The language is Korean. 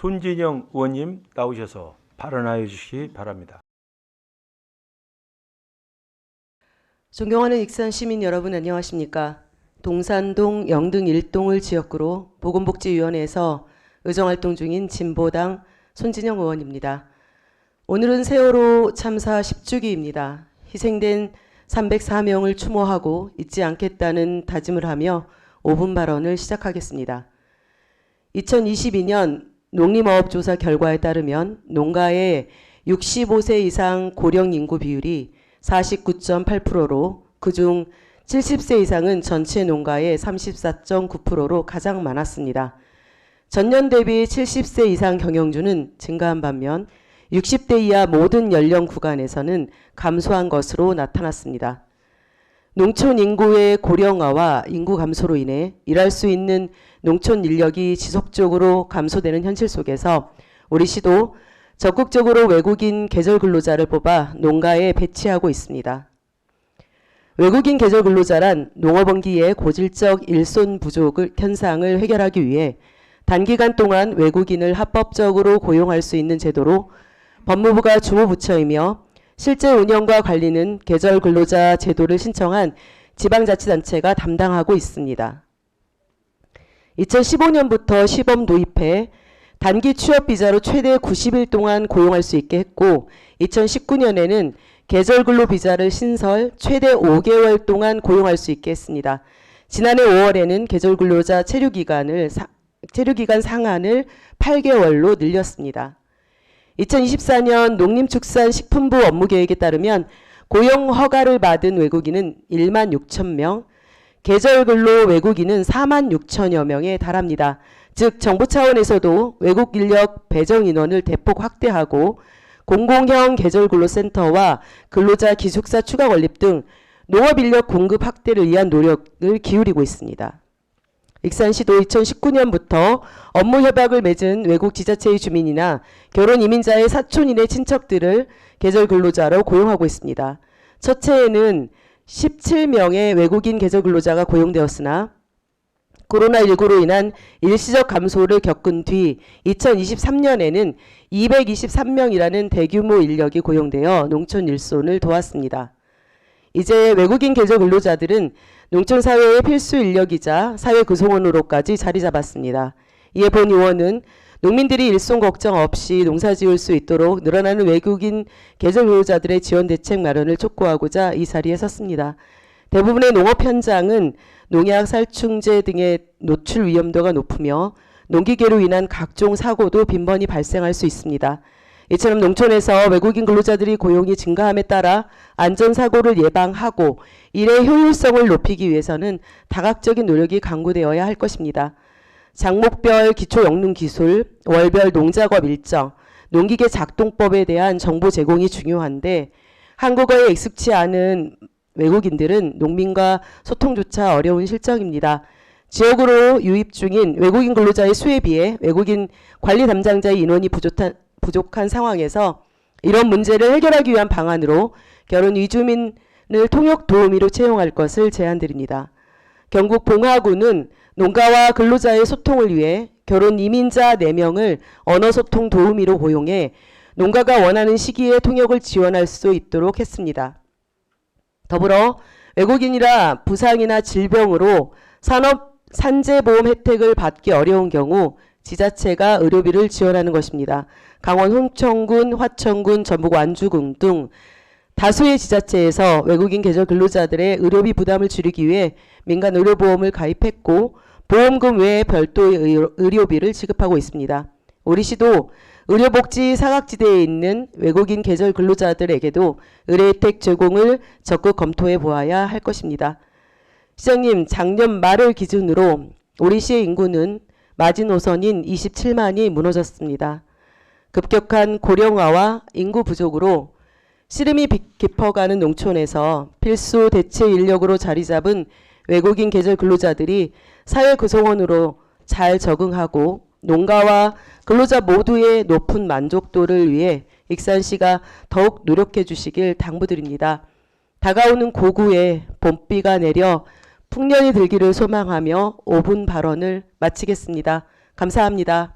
손진영 의원님 나오셔서 발언하여 주시기 바랍니다. 존경하는 익산 시민 여러분 안녕하십니까. 동산동 영등 1동을 지역구로 보건복지위원회에서 의정활동 중인 진보당 손진영 의원입니다. 오늘은 세월호 참사 10주기입니다. 희생된 304명을 추모하고 잊지 않겠다는 다짐을 하며 5분 발언을 시작하겠습니다. 2022년 농림어업조사 결과에 따르면 농가의 65세 이상 고령 인구 비율이 49.8%로 그중 70세 이상은 전체 농가의 34.9%로 가장 많았습니다. 전년 대비 70세 이상 경영주는 증가한 반면 60대 이하 모든 연령 구간에서는 감소한 것으로 나타났습니다. 농촌 인구의 고령화와 인구 감소로 인해 일할 수 있는 농촌 인력이 지속적으로 감소되는 현실 속에서 우리 시도 적극적으로 외국인 계절 근로자를 뽑아 농가에 배치하고 있습니다. 외국인 계절 근로자란 농업원기의 고질적 일손 부족 현상을 해결하기 위해 단기간 동안 외국인을 합법적으로 고용할 수 있는 제도로 법무부가 주무부처이며 실제 운영과 관리는 계절 근로자 제도를 신청한 지방자치단체가 담당하고 있습니다. 2015년부터 시범 도입해 단기 취업 비자로 최대 90일 동안 고용할 수 있게 했고 2019년에는 계절 근로 비자를 신설 최대 5개월 동안 고용할 수 있게 했습니다. 지난해 5월에는 계절 근로자 체류기간 상한을 8개월로 늘렸습니다. 2024년 농림축산식품부 업무계획에 따르면 고용 허가를 받은 외국인은 1만 6천 명, 계절 근로 외국인은 4만 6천여 명에 달합니다. 즉 정부 차원에서도 외국 인력 배정 인원을 대폭 확대하고 공공형 계절근로센터와 근로자 기숙사 추가 건립 등 농업인력 공급 확대를 위한 노력을 기울이고 있습니다. 익산시도 2019년부터 업무 협약을 맺은 외국 지자체의 주민이나 결혼 이민자의 사촌인의 친척들을 계절 근로자로 고용하고 있습니다. 첫 해에는 17명의 외국인 계절 근로자가 고용되었으나 코로나19로 인한 일시적 감소를 겪은 뒤 2023년에는 223명이라는 대규모 인력이 고용되어 농촌 일손을 도왔습니다. 이제 외국인 계절 근로자들은 농촌 사회의 필수 인력이자 사회 구성원으로까지 자리 잡았습니다. 이에 본 의원은 농민들이 일손 걱정 없이 농사 지을 수 있도록 늘어나는 외국인 계절 근로자들의 지원 대책 마련을 촉구하고자 이 자리에 섰습니다. 대부분의 농업 현장은 농약, 살충제 등의 노출 위험도가 높으며 농기계로 인한 각종 사고도 빈번히 발생할 수 있습니다. 이처럼 농촌에서 외국인 근로자들이 고용이 증가함에 따라 안전사고를 예방하고 일의 효율성을 높이기 위해서는 다각적인 노력이 강구되어야 할 것입니다. 작목별 기초영농기술, 월별 농작업 일정, 농기계 작동법에 대한 정보 제공이 중요한데 한국어에 익숙치 않은 외국인들은 농민과 소통조차 어려운 실정입니다. 지역으로 유입 중인 외국인 근로자의 수에 비해 외국인 관리 담당자의 인원이 부족한 상황에서 이런 문제를 해결하기 위한 방안으로 결혼 이주민을 통역 도우미로 채용할 것을 제안드립니다. 경북 봉화구는 농가와 근로자의 소통을 위해 결혼 이민자 4명을 언어소통 도우미로 고용해 농가가 원하는 시기에 통역을 지원할 수 있도록 했습니다. 더불어 외국인이라 부상이나 질병으로 산재보험 혜택을 받기 어려운 경우 지자체가 의료비를 지원하는 것입니다. 강원 홍천군, 화천군, 전북 완주군 등 다수의 지자체에서 외국인 계절 근로자들의 의료비 부담을 줄이기 위해 민간 의료보험을 가입했고 보험금 외에 별도의 의료비를 지급하고 있습니다. 우리 시도 의료복지 사각지대에 있는 외국인 계절 근로자들에게도 의료 혜택 제공을 적극 검토해 보아야 할 것입니다. 시장님, 작년 말을 기준으로 우리 시의 인구는 마지노선인 27만이 무너졌습니다. 급격한 고령화와 인구 부족으로 씨름이 깊어가는 농촌에서 필수 대체 인력으로 자리 잡은 외국인 계절 근로자들이 사회 구성원으로 잘 적응하고 농가와 근로자 모두의 높은 만족도를 위해 익산시가 더욱 노력해 주시길 당부드립니다. 다가오는 고구에 봄비가 내려 풍년이 들기를 소망하며 5분 발언을 마치겠습니다. 감사합니다.